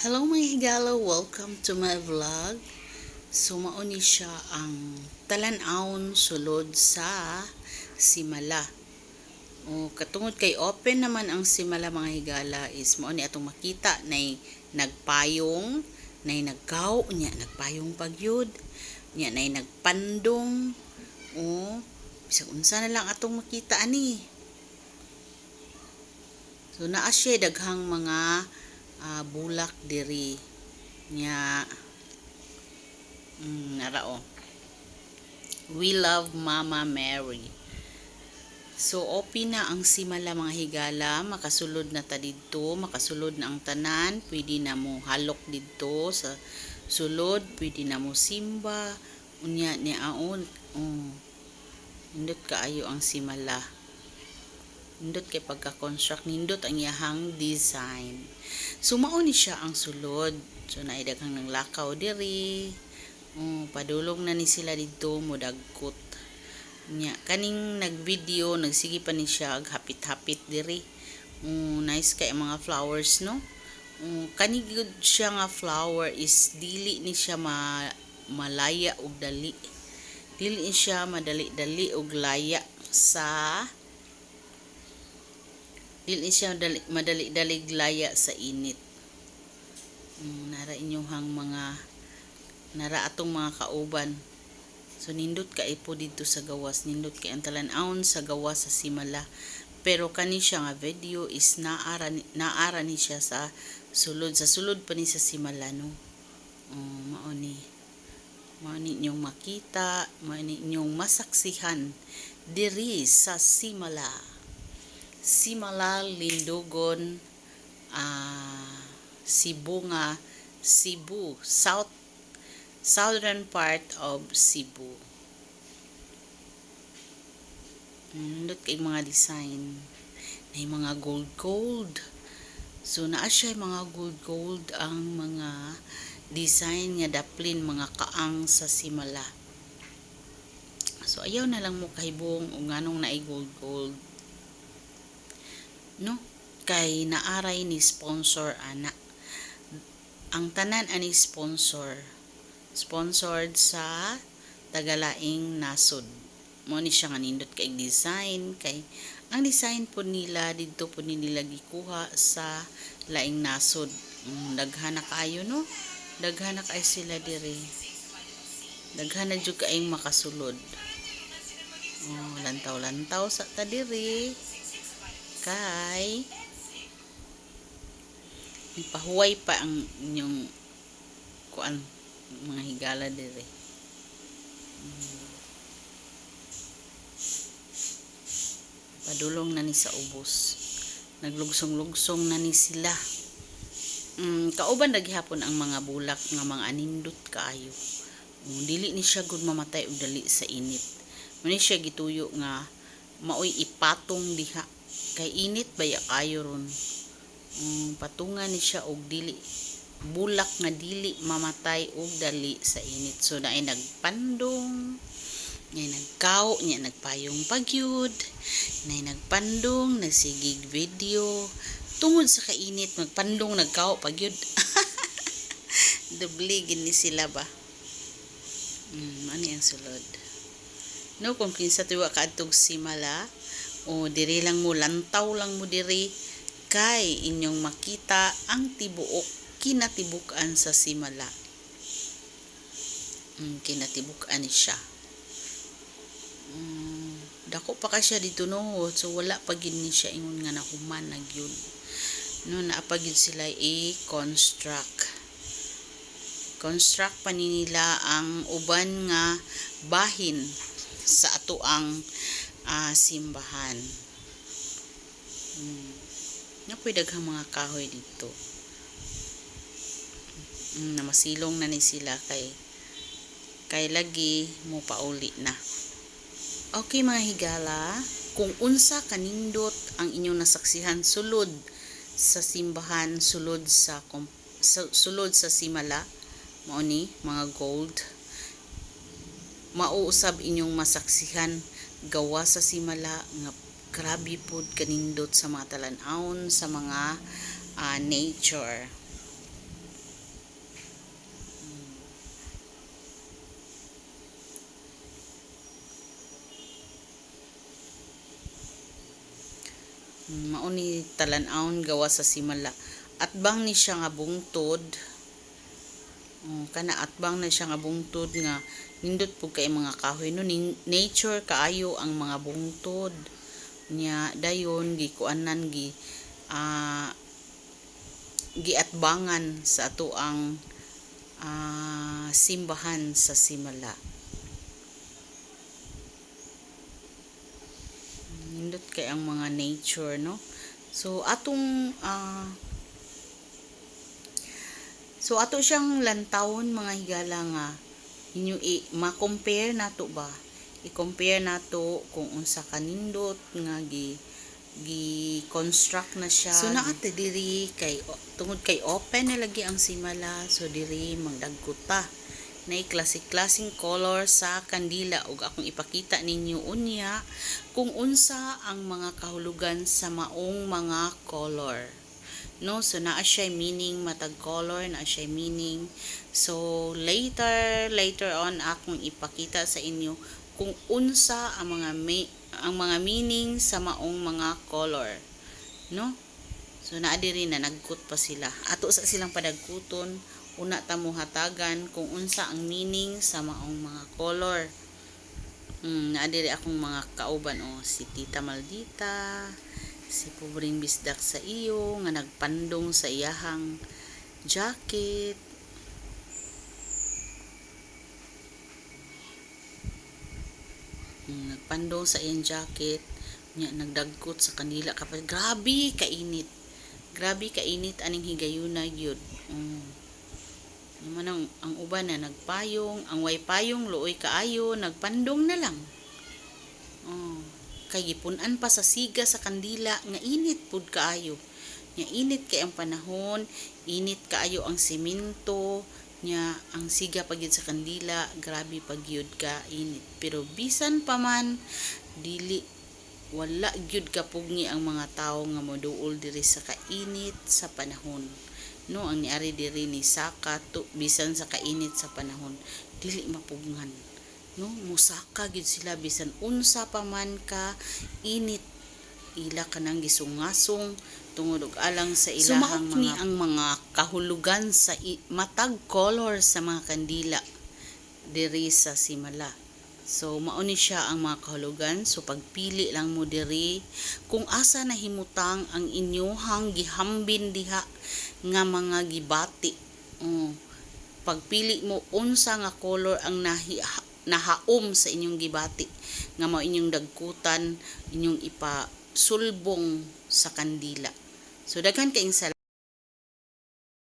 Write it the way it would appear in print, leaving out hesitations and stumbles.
Hello mga higala, welcome to my vlog. So mauni siya ang talan-awon sulod sa Simala. O katungod kay open naman ang Simala mga higala is mauni atong makita nay nagpayong, nay nagkaw nya nagpayong pagyud, nya nay nagpandong. O bisag unsa na lang atong makita ani. So naa siya daghang mga bulak diri nya narao. We love Mama Mary. So open na ang Simala mga higala, makasulod na ta didto, makasulod na ang tanan, pwede na mo halok didto sa sulod, pwede na mo simba unya ni aon. Nindot kaayo ang Simala. Nindot kay pagka-construct, nindot ang iyahang design. So mauni siya ang sulod. So naidaghang ng lakaw diri. Padulong na ni sila didto modagkot. Nya kaning nagvideo nagsige pa ni siya hapit-hapit diri. Nice kay mga flowers no. Kani good siya nga flower is dili ni siya malaya og dali. Dili ni siya madali-dali og laya sa dili siya madali-dalig laya sa init. Nara inyong nara atong mga kauban. So nindot kay po dito sa gawas, nindot kay ang talan-awon sa gawas sa Simala. Pero kani siya nga video is naara ni siya sa sulod pa ni sa Simala no. Mauni inyong makita, mauni inyong masaksihan diri sa Simala Lindogon, Cebu nga, Cebu, southern part of Cebu. Nindot kay mga design, may mga gold. So naa siya mga gold ang mga design nga daplin mga kaang sa Simala. So ayaw na lang mo kahibong og nganong naay gold no, kay naaray ni sponsor ana. Ang tanan ani sponsored sa Tagalaing Nasod. Mo ni siya nga nindot kay design, kay ang design po nila didto po nila gikuha sa Laing Nasod. Daghan na kaayo no, daghan na kay sila diri, daghan na jud kaayong makasulod. Lantaw sa ta diri kay ipahuway pa ang inyong kuan mga higala diri. Padulong na ni sa ubos, naglugsong-lugsong na ni sila. Kauban naghihapon ang mga bulak nga mga anindot kaayo. Dili ni siya gud mamatay og dali sa init. Muni siya gituyo nga maoy ipatong diha kay init baya kayo ron. Patungan ni siya og dili bulak nga dili mamatay og dali sa init. So naay nagpandong, ngay nagkaw, nya nagpayong pagyud, nay nagpandong, nagsigig video tungod sa kainit, magpandong nagkaw pagyud. Doble gini sila ba? Ani ang sulod. No, kung kinsa tuwa ka adtong Simala, diri lang mo, lantaw lang mo diri kay inyong makita ang tibuok kinatibukan sa Simala. Kinatibukan ni siya. Dako pa ka siya dito no, so wala pa gid ni siya ingon nga nahuman na gyud. No, naapa gyud sila construct pa nila ang uban nga bahin sa atoang simbahan. Napoy daghang mga kahoy dito. Namasilong na ni sila kay lagi mo pauli na. Okay mga higala, kung unsa kanindot ang inyong nasaksihan sulod sa simbahan, sulod sa Simala, mao ni mga gold, mauusab inyong masaksihan gawa sa Simala nga grabe pod kanindot sa mga talan-awon sa mga nature. Mao ni talan-awon gawa sa simala. Atbang ni siya nga bungtod. Kana atbang na siya nga bungtod nga nindot pug kay mga kahoy no, nature kaayo ang mga bungtod nya dayon gikuanan giatbangan sa ato ang simbahan sa simala. Nindot kay ang mga nature no. So ato siyang lantawon mga higala nga inyo ma-compare nato ba, i-compare nato kung unsa kanindot nga gi-construct na siya. So naate diri kay tungod kay open na lagi ang simala, so diri magdagkuta na klase-klaseng color sa kandila ug akong ipakita ninyo unya kung unsa ang mga kahulugan sa maong mga color. No, so naa siya meaning matag color, naa siya meaning. So later on akong ipakita sa inyo kung unsa ang mga meaning sa maong mga color, no? So naa diri na nagkut pa sila. Ato sa silang padagkuton, una ta mo hatagan kung unsa ang meaning sa maong mga color. Naa diri akong mga kauban si Tita Maldita, si Pobring Bisdak sa iyo nga nagpandong sa iyahang jacket. Nagpandong sa iyang jacket nya nagdagkot sa kanila kapag grabe kainit aning higayuna gyud. Naman ang uban na nagpayong, ang way payong luoy kaayo nagpandong na lang. Kay gipunan pa sa siga sa kandila nga init pud kaayo. Nya init kay ang panahon, init kaayo ang semento, nya ang siga pagyud sa kandila, grabe pagyud ka init. Pero bisan pa man dili wala gyud kapugni ang mga tawo nga moduol diri sa kainit sa panahon. No, ang niari diri ni saka to bisan sa kainit sa panahon, dili mapugnan. No, musaka gid sila bisan unsa pa man ka init, ila kanang gisungasong tungod og alang sa ilahang mga ang mga kahulugan sa matag color sa mga kandila diri sa simala. So mao ni siya ang mga kahulugan. So pagpili lang mo diri kung asa nahimutang ang inyohang gihambin diha nga mga gibati. Pagpili mo unsa nga color ang nahaom sa inyong gibati nga mao inyong dagkutan, inyong ipasulbong sa kandila. So daghan kaayong